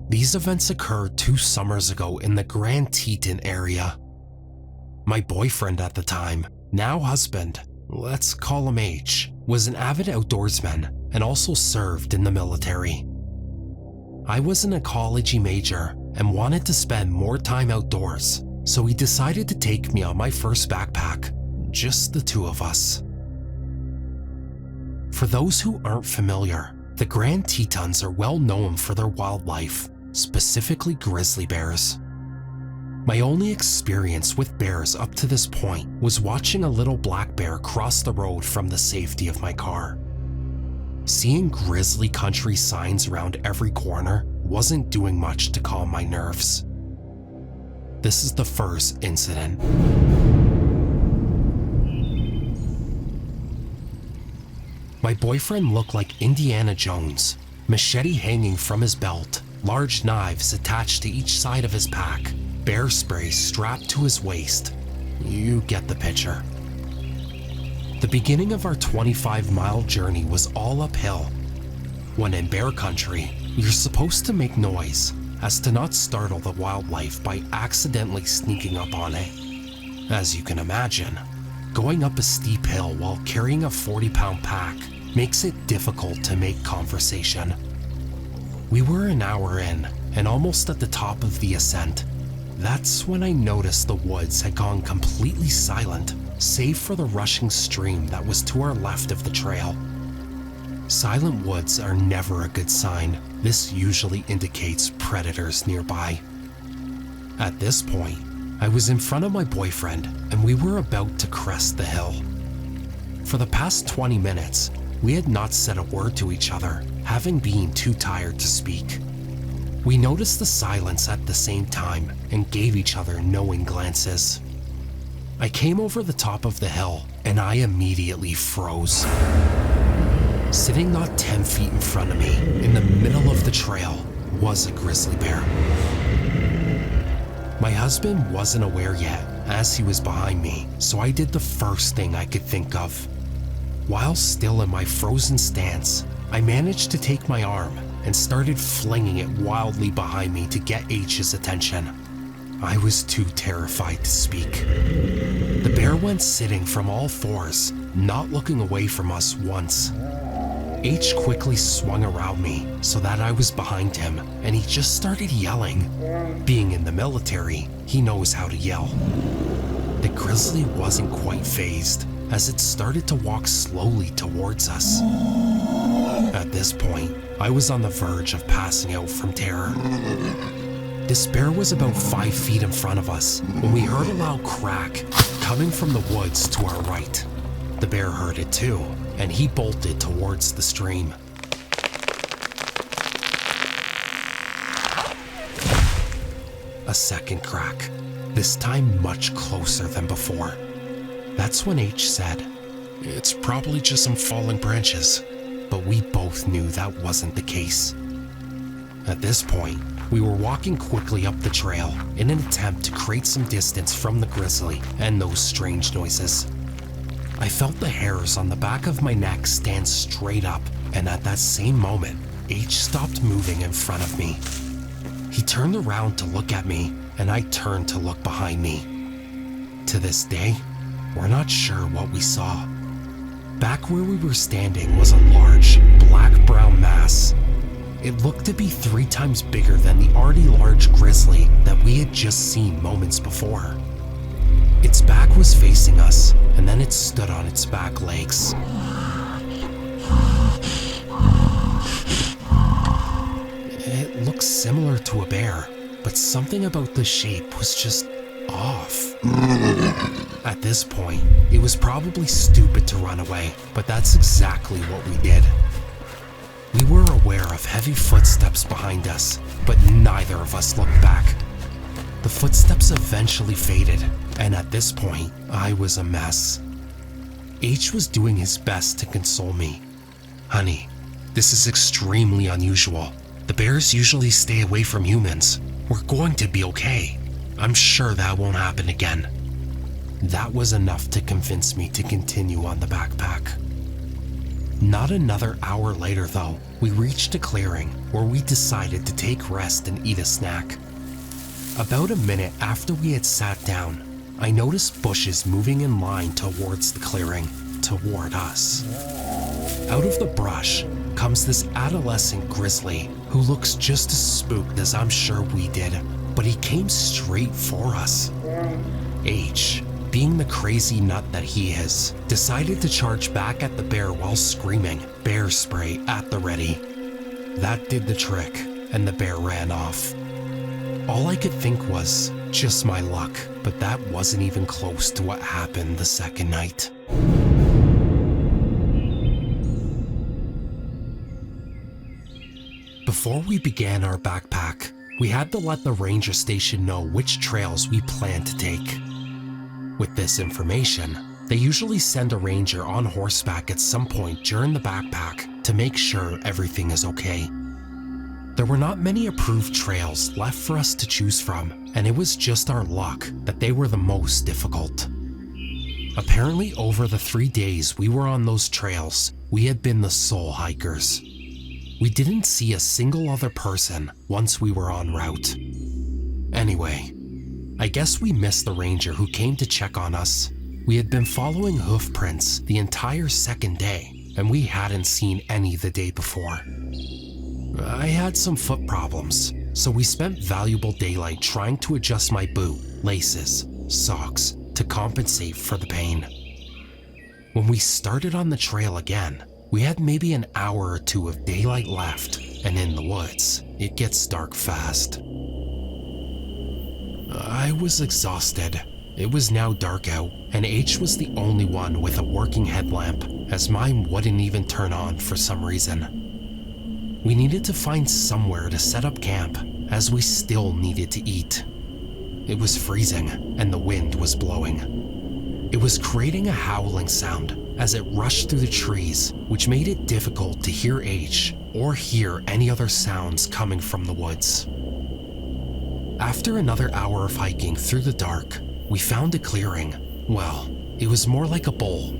These events occurred 2 summers ago in the Grand Teton area. My boyfriend at the time, now husband, let's call him H, was an avid outdoorsman and also served in the military. I was an ecology major and wanted to spend more time outdoors, so he decided to take me on my first backpack, just the 2 of us. For those who aren't familiar, the Grand Tetons are well known for their wildlife, specifically grizzly bears. My only experience with bears up to this point was watching a little black bear cross the road from the safety of my car. Seeing grizzly country signs around every corner wasn't doing much to calm my nerves. This is the first incident. My boyfriend looked like Indiana Jones, machete hanging from his belt, large knives attached to each side of his pack, bear spray strapped to his waist. You get the picture. The beginning of our 25-mile journey was all uphill. When in bear country, you're supposed to make noise as to not startle the wildlife by accidentally sneaking up on it. As you can imagine, going up a steep hill while carrying a 40-pound pack makes it difficult to make conversation. We were an hour in and almost at the top of the ascent. That's when I noticed the woods had gone completely silent, save for the rushing stream that was to our left of the trail. Silent woods are never a good sign. This usually indicates predators nearby. At this point, I was in front of my boyfriend and we were about to crest the hill. For the past 20 minutes, we had not said a word to each other, having been too tired to speak. We noticed the silence at the same time and gave each other knowing glances. I came over the top of the hill and I immediately froze. Sitting not 10 feet in front of me, in the middle of the trail, was a grizzly bear. My husband wasn't aware yet, as he was behind me, so I did the first thing I could think of. While still in my frozen stance, I managed to take my arm and started flinging it wildly behind me to get H's attention. I was too terrified to speak. The bear went sitting from all fours, not looking away from us once. H quickly swung around me so that I was behind him, and he just started yelling. Being in the military, he knows how to yell. The grizzly wasn't quite fazed, as it started to walk slowly towards us. At this point, I was on the verge of passing out from terror. This bear was about 5 feet in front of us when we heard a loud crack coming from the woods to our right. The bear heard it too, and he bolted towards the stream. A second crack, this time much closer than before. That's when H said, "It's probably just some fallen branches," but we both knew that wasn't the case. At this point, we were walking quickly up the trail in an attempt to create some distance from the grizzly and those strange noises. I felt the hairs on the back of my neck stand straight up, and at that same moment, H stopped moving in front of me. He turned around to look at me, and I turned to look behind me. To this day, we're not sure what we saw. Back where we were standing was a large, black-brown mass. It looked to be 3 times bigger than the already large grizzly that we had just seen moments before. Its back was facing us, and then it stood on its back legs. It looked similar to a bear, but something about the shape was just off. At this point, it was probably stupid to run away, but that's exactly what we did. We were aware of heavy footsteps behind us, but neither of us looked back. The footsteps eventually faded, and at this point, I was a mess. H was doing his best to console me. "Honey, this is extremely unusual. The bears usually stay away from humans. We're going to be okay. I'm sure that won't happen again." That was enough to convince me to continue on the backpack. Not another hour later though, we reached a clearing where we decided to take rest and eat a snack. About a minute after we had sat down, I noticed bushes moving in line towards the clearing, toward us. Out of the brush comes this adolescent grizzly who looks just as spooked as I'm sure we did, but he came straight for us. H, being the crazy nut that he is, decided to charge back at the bear while screaming, "Bear spray at the ready." That did the trick, and the bear ran off. All I could think was, just my luck, but that wasn't even close to what happened the second night. Before we began our backpack, we had to let the ranger station know which trails we planned to take. With this information, they usually send a ranger on horseback at some point during the backpack to make sure everything is okay. There were not many approved trails left for us to choose from, and it was just our luck that they were the most difficult. Apparently, over the 3 days we were on those trails, we had been the sole hikers. We didn't see a single other person once we were en route. Anyway, I guess we missed the ranger who came to check on us. We had been following hoof prints the entire second day, and we hadn't seen any the day before. I had some foot problems, so we spent valuable daylight trying to adjust my boot, laces, socks to compensate for the pain. When we started on the trail again, we had maybe an hour or two of daylight left, and in the woods, it gets dark fast. I was exhausted. It was now dark out, and H was the only one with a working headlamp, as mine wouldn't even turn on for some reason. We needed to find somewhere to set up camp, as we still needed to eat. It was freezing, and the wind was blowing. It was creating a howling sound as it rushed through the trees, which made it difficult to hear H or hear any other sounds coming from the woods. After another hour of hiking through the dark, we found a clearing. Well, it was more like a bowl.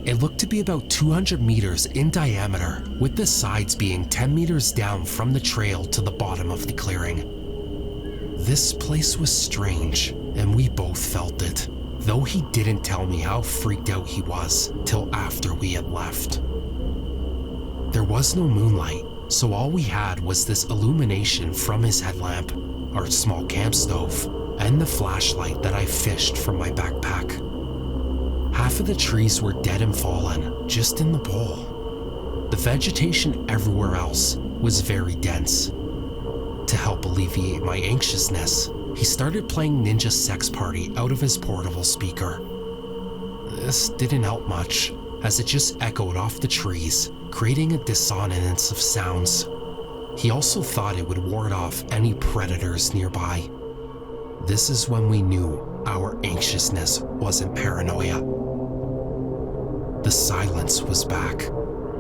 It looked to be about 200 meters in diameter, with the sides being 10 meters down from the trail to the bottom of the clearing. This place was strange, and we both felt it, though he didn't tell me how freaked out he was till after we had left. There was no moonlight, so all we had was this illumination from his headlamp, our small camp stove, and the flashlight that I fished from my backpack. Half of the trees were dead and fallen, just in the bowl. The vegetation everywhere else was very dense. To help alleviate my anxiousness, he started playing Ninja Sex Party out of his portable speaker. This didn't help much, as it just echoed off the trees, creating a dissonance of sounds. He also thought it would ward off any predators nearby. This is when we knew our anxiousness wasn't paranoia. The silence was back.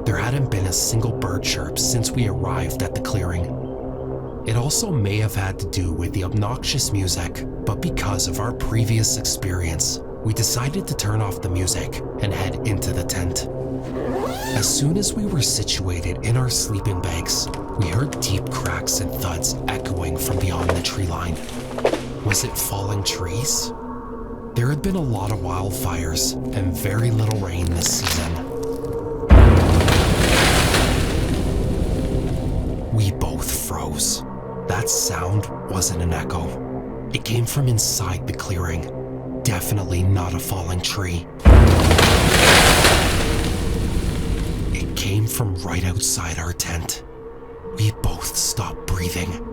There hadn't been a single bird chirp since we arrived at the clearing. It also may have had to do with the obnoxious music, but because of our previous experience, we decided to turn off the music and head into the tent. As soon as we were situated in our sleeping bags, we heard deep cracks and thuds echoing from beyond the tree line. Was it falling trees? There had been a lot of wildfires and very little rain this season. We both froze. That sound wasn't an echo. It came from inside the clearing. Definitely not a falling tree. It came from right outside our tent. We both stopped breathing.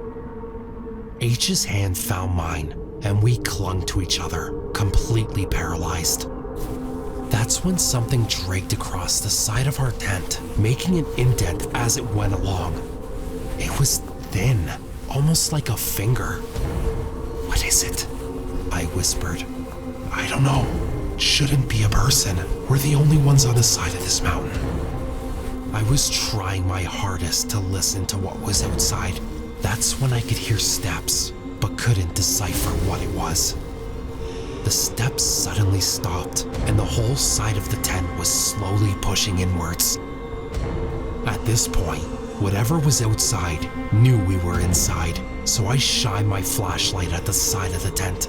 H's hand found mine, and we clung to each other, completely paralyzed. That's when something dragged across the side of our tent, making an indent as it went along. It was thin, almost like a finger. "What is it?" I whispered. "I don't know. Shouldn't be a person. We're the only ones on the side of this mountain." I was trying my hardest to listen to what was outside. That's when I could hear steps, but couldn't decipher what it was. The steps suddenly stopped, and the whole side of the tent was slowly pushing inwards, At this point, whatever was outside knew we were inside, so I shined my flashlight at the side of the tent.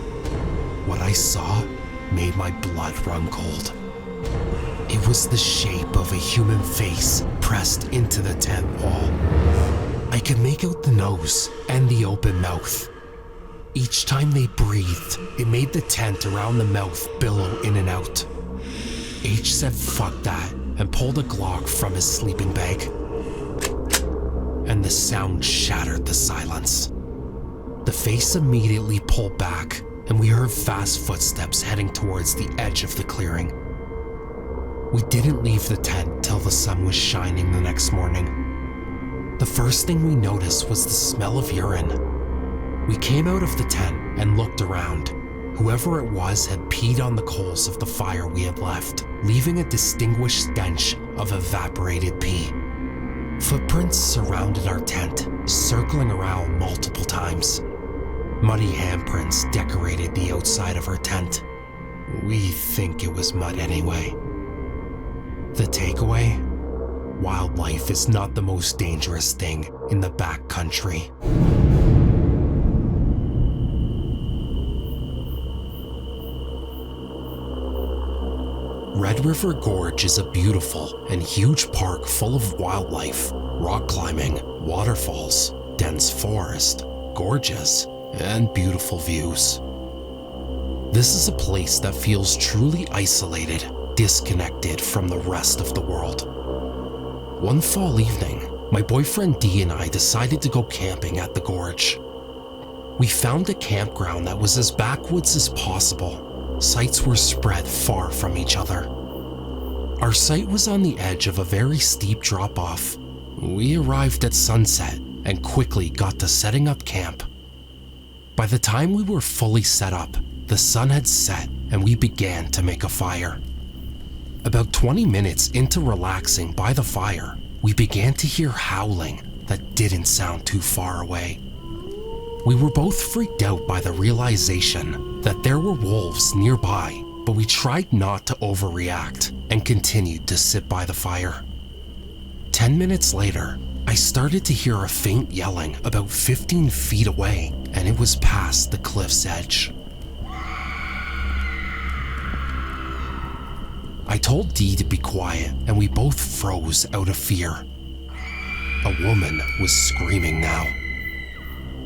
What I saw made my blood run cold. It was the shape of a human face pressed into the tent wall. I could make out the nose and the open mouth. Each time they breathed, it made the tent around the mouth billow in and out. H said fuck that and pulled a Glock from his sleeping bag. And the sound shattered the silence. The face immediately pulled back, and we heard fast footsteps heading towards the edge of the clearing. We didn't leave the tent till the sun was shining the next morning. The first thing we noticed was the smell of urine. We came out of the tent and looked around. Whoever it was had peed on the coals of the fire we had left, leaving a distinguished stench of evaporated pee. Footprints surrounded our tent, circling around multiple times. Muddy handprints decorated the outside of our tent. We think it was mud anyway. The takeaway? Wildlife is not the most dangerous thing in the backcountry. Red River Gorge is a beautiful and huge park full of wildlife, rock climbing, waterfalls, dense forest, gorges, and beautiful views. This is a place that feels truly isolated, disconnected from the rest of the world. One fall evening, my boyfriend Dee and I decided to go camping at the Gorge. We found a campground that was as backwoods as possible. Sites were spread far from each other. Our site was on the edge of a very steep drop-off. We arrived at sunset and quickly got to setting up camp. By the time we were fully set up, the sun had set and we began to make a fire. About 20 minutes into relaxing by the fire, we began to hear howling that didn't sound too far away. We were both freaked out by the realization that there were wolves nearby, but we tried not to overreact and continued to sit by the fire. 10 minutes later, I started to hear a faint yelling about 15 feet away, and it was past the cliff's edge. I told Dee to be quiet, and we both froze out of fear. A woman was screaming now.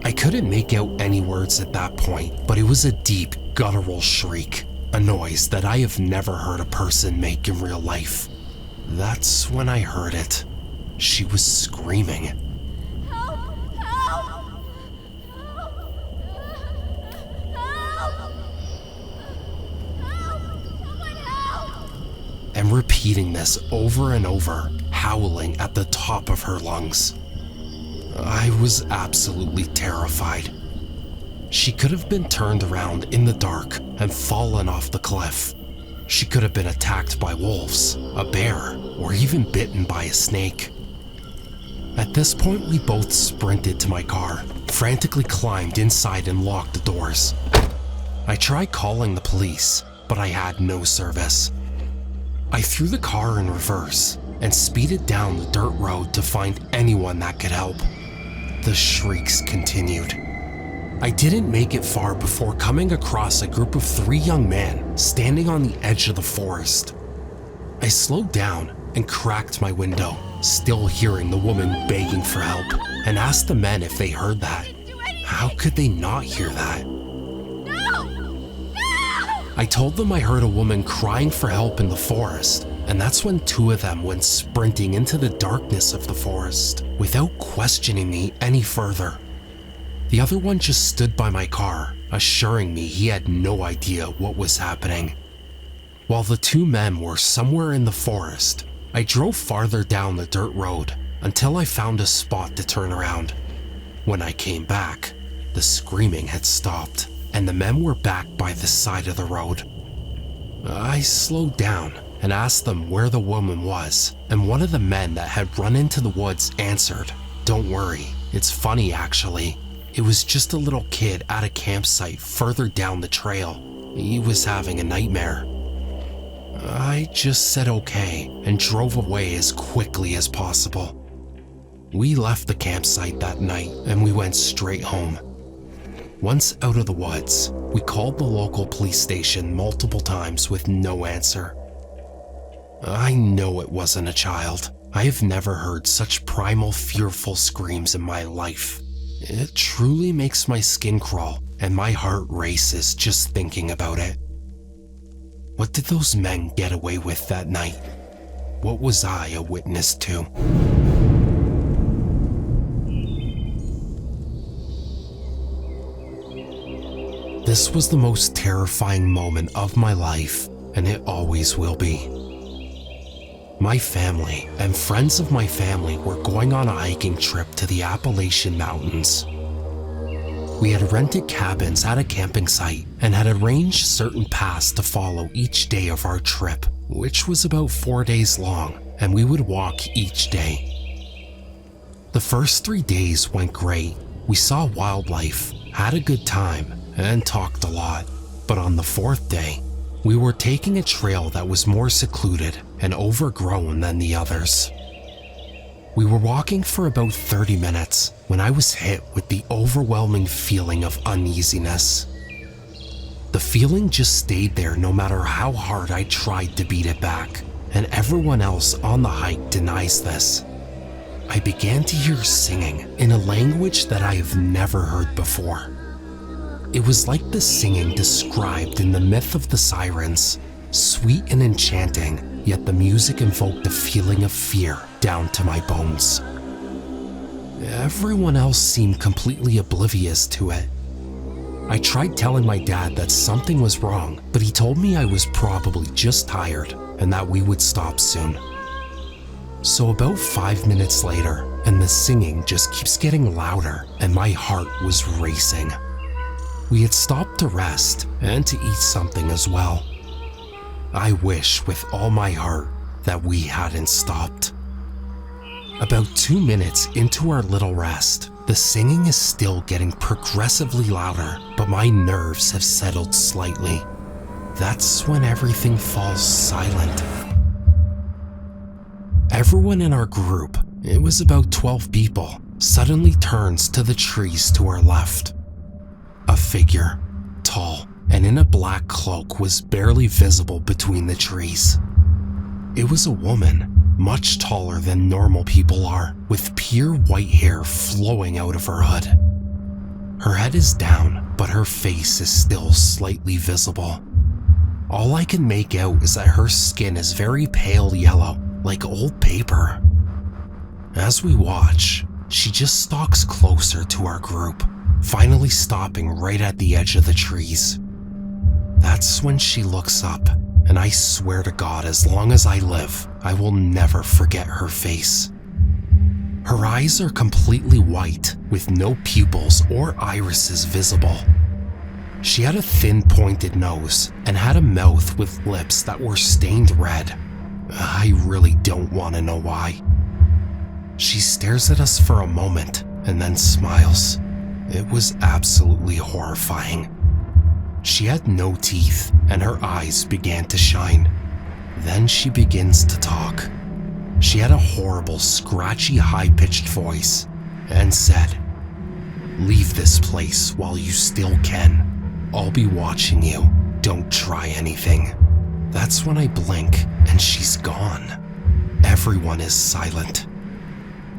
I couldn't make out any words at that point, but it was a deep, guttural shriek, a noise that I have never heard a person make in real life. That's when I heard it. She was screaming. Help! Help! Help! Help! Help! Someone help! And repeating this over and over, howling at the top of her lungs. I was absolutely terrified. She could have been turned around in the dark and fallen off the cliff. She could have been attacked by wolves, a bear, or even bitten by a snake. At this point, we both sprinted to my car, frantically climbed inside and locked the doors. I tried calling the police, but I had no service. I threw the car in reverse and speeded down the dirt road to find anyone that could help. The shrieks continued. I didn't make it far before coming across a group of 3 young men standing on the edge of the forest. I slowed down and cracked my window, still hearing the woman begging for help, and asked the men if they heard that. How could they not hear that? No! No! I told them I heard a woman crying for help in the forest, and that's when 2 of them went sprinting into the darkness of the forest without questioning me any further. The other one just stood by my car, assuring me he had no idea what was happening. While the 2 men were somewhere in the forest, I drove farther down the dirt road until I found a spot to turn around. When I came back, the screaming had stopped, and the men were back by the side of the road. I slowed down and asked them where the woman was, and one of the men that had run into the woods answered, "Don't worry, it's funny actually. It was just a little kid at a campsite further down the trail. He was having a nightmare." I just said okay and drove away as quickly as possible. We left the campsite that night and we went straight home. Once out of the woods, we called the local police station multiple times with no answer. I know it wasn't a child. I have never heard such primal, fearful screams in my life. It truly makes my skin crawl and my heart races just thinking about it. What did those men get away with that night? What was I a witness to? This was the most terrifying moment of my life, and it always will be. My family and friends of my family were going on a hiking trip to the Appalachian Mountains. We had rented cabins at a camping site and had arranged certain paths to follow each day of our trip, which was about 4 days long, and we would walk each day. The first 3 days went great. We saw wildlife, had a good time, and talked a lot. But on the 4th day, we were taking a trail that was more secluded and overgrown than the others. We were walking for about 30 minutes when I was hit with the overwhelming feeling of uneasiness. The feeling just stayed there no matter how hard I tried to beat it back, and everyone else on the hike denies this. I began to hear singing in a language that I have never heard before. It was like the singing described in the myth of the sirens, sweet and enchanting, yet the music invoked a feeling of fear down to my bones. Everyone else seemed completely oblivious to it. I tried telling my dad that something was wrong, but he told me I was probably just tired and that we would stop soon. So about 5 minutes later, and the singing just keeps getting louder and my heart was racing. We had stopped to rest and to eat something as well. I wish with all my heart that we hadn't stopped. About 2 minutes into our little rest, the singing is still getting progressively louder, but my nerves have settled slightly. That's when everything falls silent. Everyone in our group, it was about 12 people, suddenly turns to the trees to our left. A figure, tall and in a black cloak, was barely visible between the trees. It was a woman, much taller than normal people are, with pure white hair flowing out of her hood. Her head is down, but her face is still slightly visible. All I can make out is that her skin is very pale yellow, like old paper. As we watch, she just stalks closer to our group, finally stopping right at the edge of the trees. That's when she looks up, and I swear to God, as long as I live, I will never forget her face. Her eyes are completely white, with no pupils or irises visible. She had a thin pointed nose and had a mouth with lips that were stained red. I really don't want to know why. She stares at us for a moment and then smiles. It was absolutely horrifying. She had no teeth and her eyes began to shine. Then she begins to talk. She had a horrible, scratchy, high-pitched voice and said, "Leave this place while you still can. I'll be watching you. Don't try anything." That's when I blink and she's gone. Everyone is silent.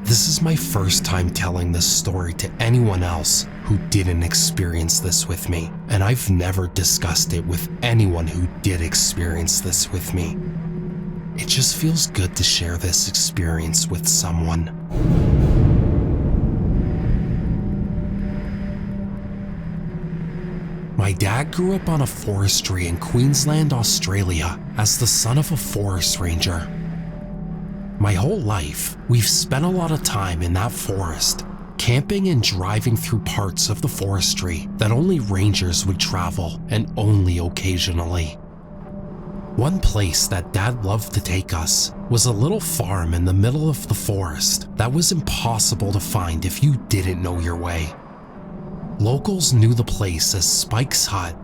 This is my first time telling this story to anyone else who didn't experience this with me, and I've never discussed it with anyone who did experience this with me. It just feels good to share this experience with someone. My dad grew up on a forestry in Queensland, Australia, as the son of a forest ranger. My whole life, we've spent a lot of time in that forest, camping and driving through parts of the forestry that only rangers would travel, and only occasionally. One place that Dad loved to take us was a little farm in the middle of the forest that was impossible to find if you didn't know your way. Locals knew the place as Spike's Hut.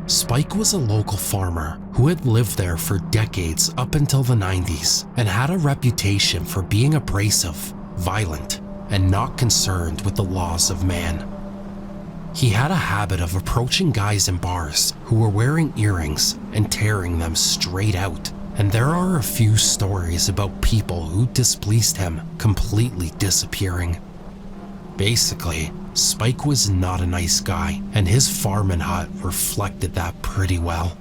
Spike was a local farmer who had lived there for decades up until the 90s and had a reputation for being abrasive, violent, and not concerned with the laws of man. He had a habit of approaching guys in bars who were wearing earrings and tearing them straight out, and there are a few stories about people who displeased him completely disappearing. Basically, Spike was not a nice guy, and his farm and hut reflected that pretty well.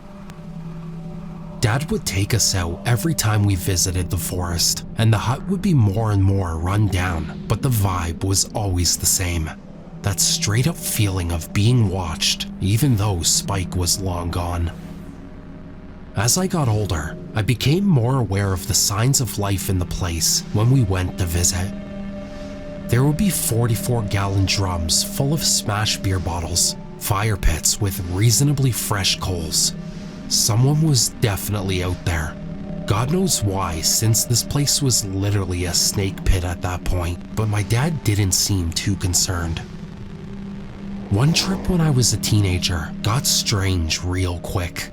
Dad would take us out every time we visited the forest, and the hut would be more and more run down, but the vibe was always the same. That straight up feeling of being watched, even though Spike was long gone. As I got older, I became more aware of the signs of life in the place when we went to visit. There would be 44-gallon drums full of smashed beer bottles, fire pits with reasonably fresh coals. Someone was definitely out there. God knows why, since this place was literally a snake pit at that point, but my dad didn't seem too concerned. One trip when I was a teenager got strange real quick.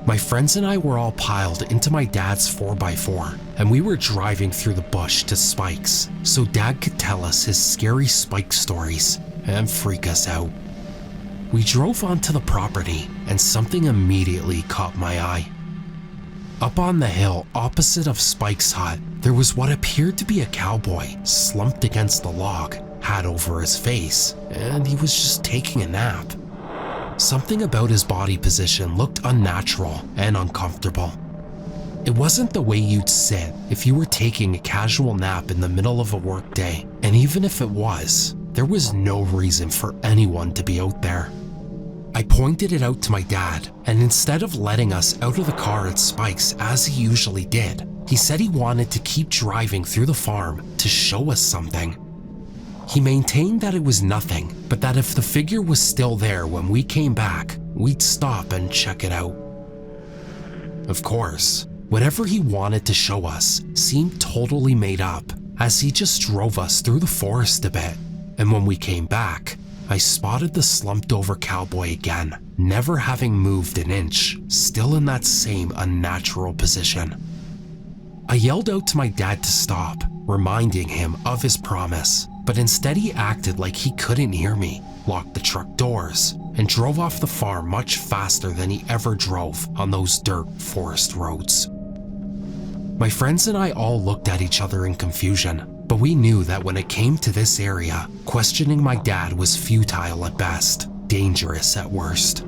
My friends and I were all piled into my dad's 4x4, and we were driving through the bush to Spike's, so Dad could tell us his scary Spike stories and freak us out. We drove onto the property, and something immediately caught my eye. Up on the hill opposite of Spike's hut, there was what appeared to be a cowboy slumped against the log, hat over his face, and he was just taking a nap. Something about his body position looked unnatural and uncomfortable. It wasn't the way you'd sit if you were taking a casual nap in the middle of a workday, and even if it was, there was no reason for anyone to be out there. I pointed it out to my dad, and instead of letting us out of the car at Spike's as he usually did, he said he wanted to keep driving through the farm to show us something. He maintained that it was nothing, but that if the figure was still there when we came back, we'd stop and check it out. Of course, whatever he wanted to show us seemed totally made up, as he just drove us through the forest a bit, and when we came back, I spotted the slumped over cowboy again, never having moved an inch, still in that same unnatural position. I yelled out to my dad to stop, reminding him of his promise, but instead he acted like he couldn't hear me, locked the truck doors, and drove off the farm much faster than he ever drove on those dirt forest roads. My friends and I all looked at each other in confusion, but we knew that when it came to this area, questioning my dad was futile at best, dangerous at worst.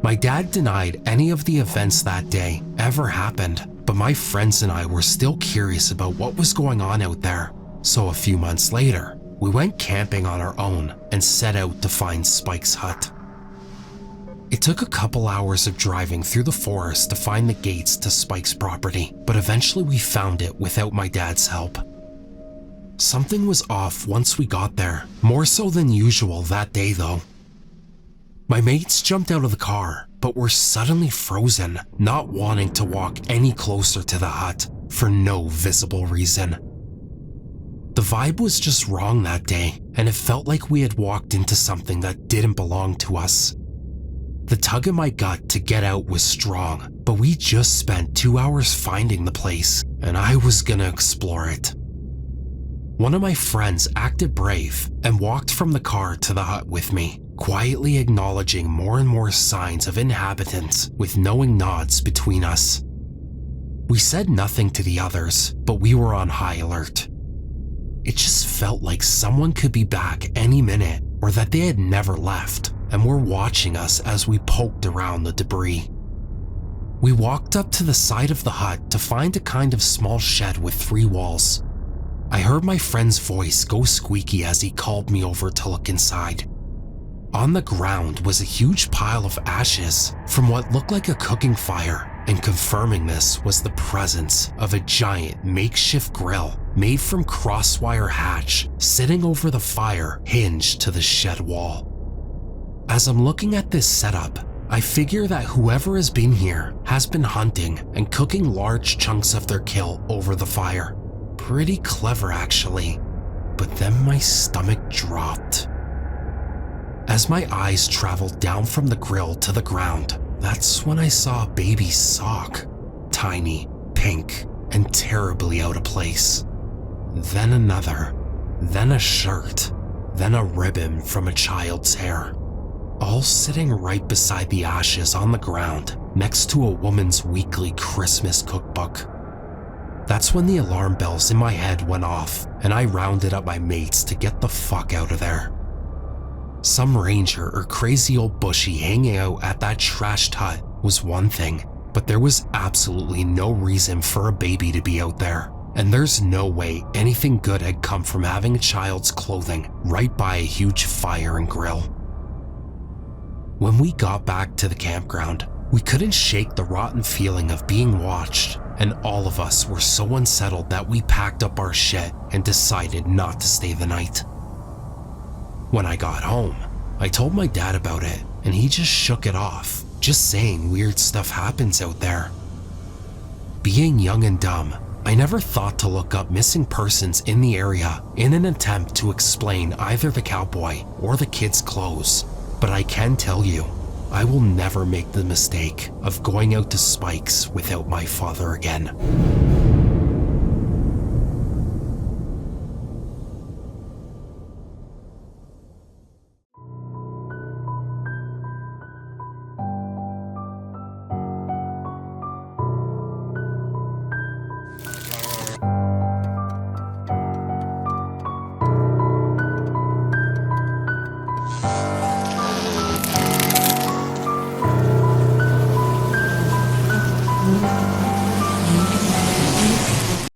My dad denied any of the events that day ever happened, but my friends and I were still curious about what was going on out there. So a few months later, we went camping on our own and set out to find Spike's hut. It took a couple hours of driving through the forest to find the gates to Spike's property, but eventually we found it without my dad's help. Something was off once we got there, more so than usual that day though. My mates jumped out of the car, but were suddenly frozen, not wanting to walk any closer to the hut for no visible reason. The vibe was just wrong that day, and it felt like we had walked into something that didn't belong to us. The tug in my gut to get out was strong, but we just spent 2 hours finding the place, and I was gonna explore it. One of my friends acted brave and walked from the car to the hut with me, quietly acknowledging more and more signs of inhabitants with knowing nods between us. We said nothing to the others, but we were on high alert. It just felt like someone could be back any minute, or that they had never left and were watching us as we poked around the debris. We walked up to the side of the hut to find a kind of small shed with 3 walls. I heard my friend's voice go squeaky as he called me over to look inside. On the ground was a huge pile of ashes from what looked like a cooking fire, and confirming this was the presence of a giant makeshift grill made from crosswire hatch sitting over the fire hinged to the shed wall. As I'm looking at this setup, I figure that whoever has been here has been hunting and cooking large chunks of their kill over the fire. Pretty clever actually, but then my stomach dropped. As my eyes traveled down from the grill to the ground, that's when I saw a baby's sock. Tiny, pink, and terribly out of place. Then another, then a shirt, then a ribbon from a child's hair. All sitting right beside the ashes on the ground next to a woman's weekly Christmas cookbook. That's when the alarm bells in my head went off and I rounded up my mates to get the fuck out of there. Some ranger or crazy old bushy hanging out at that trashed hut was one thing, but there was absolutely no reason for a baby to be out there, and there's no way anything good had come from having a child's clothing right by a huge fire and grill. When we got back to the campground, we couldn't shake the rotten feeling of being watched, and all of us were so unsettled that we packed up our shit and decided not to stay the night. When I got home, I told my dad about it, and he just shook it off, just saying weird stuff happens out there. Being young and dumb, I never thought to look up missing persons in the area in an attempt to explain either the cowboy or the kid's clothes, but I can tell you, I will never make the mistake of going out to Spike's without my father again.